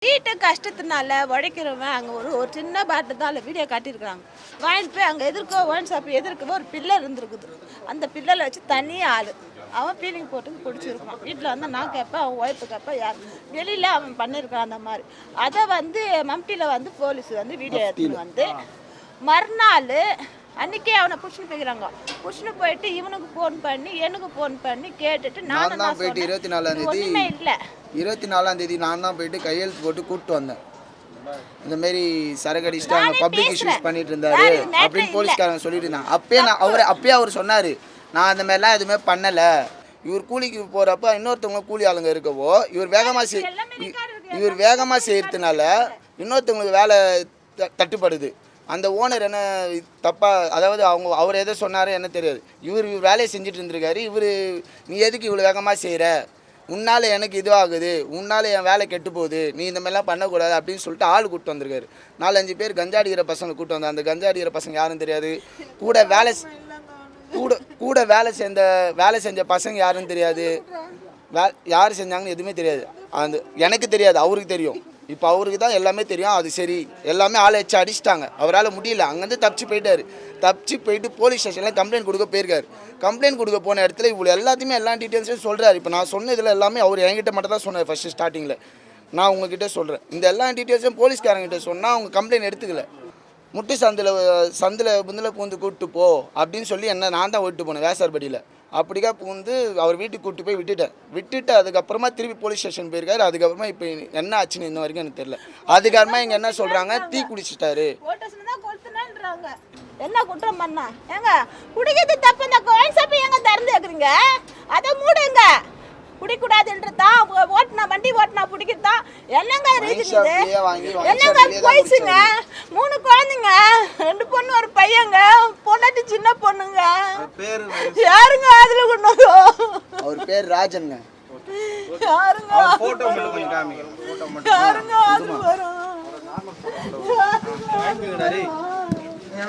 வீட்டு கஷ்டத்தினால உழைக்கிறவன் அங்கே ஒரு சின்ன பாட்டு தான் அதில் வீடியோ காட்டியிருக்கிறாங்க. வாங்கிட்டு போய் அங்கே எதிர்க்கோ ஒயின் ஷாப் எதிர்க்கவோ ஒரு பிள்ளை இருந்துருக்குது. அந்த பிள்ளைல வச்சு தனியாக ஆள் அவன் ஃபீலிங் போட்டு பிடிச்சிருக்கான். வீட்டில் வந்து நான் கேட்பேன், அவன் ஒய்ஃபு கேட்பேன், யார் வெளியில் அவன் பண்ணியிருக்கான். அந்த மாதிரி அதை வந்து மம்டியில் வந்து போலீஸ் வந்து வீடியோ எடுத்துன்னு வந்து மறுநாள் அன்றைக்கே அவனை புடிச்சுன்னு போய்க்கிறாங்க. புடிச்சுன்னு போயிட்டு இவனுக்கு ஃபோன் பண்ணி எனக்கு ஃபோன் பண்ணி கேட்டுட்டு நான் தான் போயிட்டு 24ஆம் தேதி நான் தான் போயிட்டு கையெழுத்து போட்டு கூப்பிட்டு வந்தேன். இந்த மாரி சரகடிச்சுட்டு அவங்க பப்ளிக் இஷ்யூஸ் பண்ணிட்டு இருந்தாரு அப்படின்னு போலீஸ்காரங்க சொல்லிட்டு இருந்தாங்க. அப்பயே அவர் சொன்னார், நான் அந்த மாதிரிலாம் எதுவுமே பண்ணலை. இவர் கூலிக்கு போகிறப்ப இன்னொருத்தவங்க கூலி ஆளுங்க இருக்கவோ இவர் வேகமாக செய்யறதுனால இன்னொருத்தவங்களுக்கு வேலை தட்டுப்படுது. அந்த ஓனர் என்ன தப்பாக, அதாவது அவர் எதை சொன்னார் என்ன தெரியாது. இவர் வேலையை செஞ்சுட்டு இருந்திருக்காரு. நீ எதுக்கு இவ்வளோ வேகமாக செய்கிற, உன்னால் எனக்கு இதுவாகுது, உன்னால் என் வேலை கெட்டு போகுது, நீ இந்த மாதிரிலாம் பண்ணக்கூடாது அப்படின்னு சொல்லிட்டு ஆள் கூப்பிட்டு வந்திருக்காரு. 4-5 பேர் கஞ்சா அடிக்கிற பசங்களை கூப்பிட்டு வந்தார். அந்த கஞ்சா அடிக்கிற பசங்க யாரும் தெரியாது. கூட வேலை செஞ்ச பசங்க யாருன்னு தெரியாது. யார் செஞ்சாங்கன்னு எதுவுமே தெரியாது. எனக்கு தெரியாது, அவருக்கு தெரியும். இப்போ அவருக்கு தான் எல்லாமே தெரியும். அது சரி, எல்லாமே ஆளை வச்சு அடிச்சிட்டாங்க. அவரால் முடியல, அங்கேருந்து தப்பிச்சு போயிட்டார். தப்பிச்சு போயிட்டு போலீஸ் ஸ்டேஷனில் கம்ப்ளைண்ட் கொடுக்க போயிருக்காரு. கம்ப்ளைண்ட் கொடுக்க போன இடத்துல இவ்வளோ எல்லாத்தையுமே எல்லா டீட்டெயில்ஸையும் சொல்கிறார். இப்போ நான் சொன்னதில் எல்லாமே அவர் என்கிட்ட மட்டும் தான் சொன்னார். ஃபஸ்ட்டு ஸ்டார்டிங்கில் நான் உங்ககிட்ட சொல்கிறேன். இந்த எல்லா டீட்டெயில்ஸும் போலீஸ்காரங்கிட்ட சொன்னால் அவங்க கம்ப்ளைண்ட் எடுத்துக்கல. முட்டு சந்தில் பூந்து கூப்பிட்டு போ அப்படின்னு சொல்லி நான் தான் ஓட்டு போனேன் வேசார்படியில். அப்படிக்கா பூந்து அவர் வீட்டுக்கு கூப்பிட்டு போய் விட்டுட்டு அதுக்கப்புறமா திருப்பி போலீஸ் ஸ்டேஷன் போயிருக்காரு. அதுக்கப்புறமா இப்போ என்ன ஆச்சுன்னு இன்ன வரைக்கும் எனக்கு தெரியல. அதுக்கப்புறமா இங்கே என்ன சொல்கிறாங்க, தீ குடிச்சிட்டாரு. என்ன குற்றம் பண்ணா ஏங்க குடிக்கிறது தப்பு. இந்த கோயின் ஷாப் எங்க திறந்து வைக்கிறீங்க, அதை மூடுங்க. குடிக்கூடாதுன்றதான் வண்டி ஓட்டினா பிடிக்கிறதா என்னங்க இருக்குது? என்னங்க போயிடுச்சுங்க. 3 குழந்தைங்க, 2 பொண்ணு 1 பையங்க, பொண்ணாட்டி சின்ன பொண்ணுங்க. யாருங்க அதுல கொண்டு அவர் பேர் ராஜன்ங்க. யாருங்க யாருங்க அது வரும்?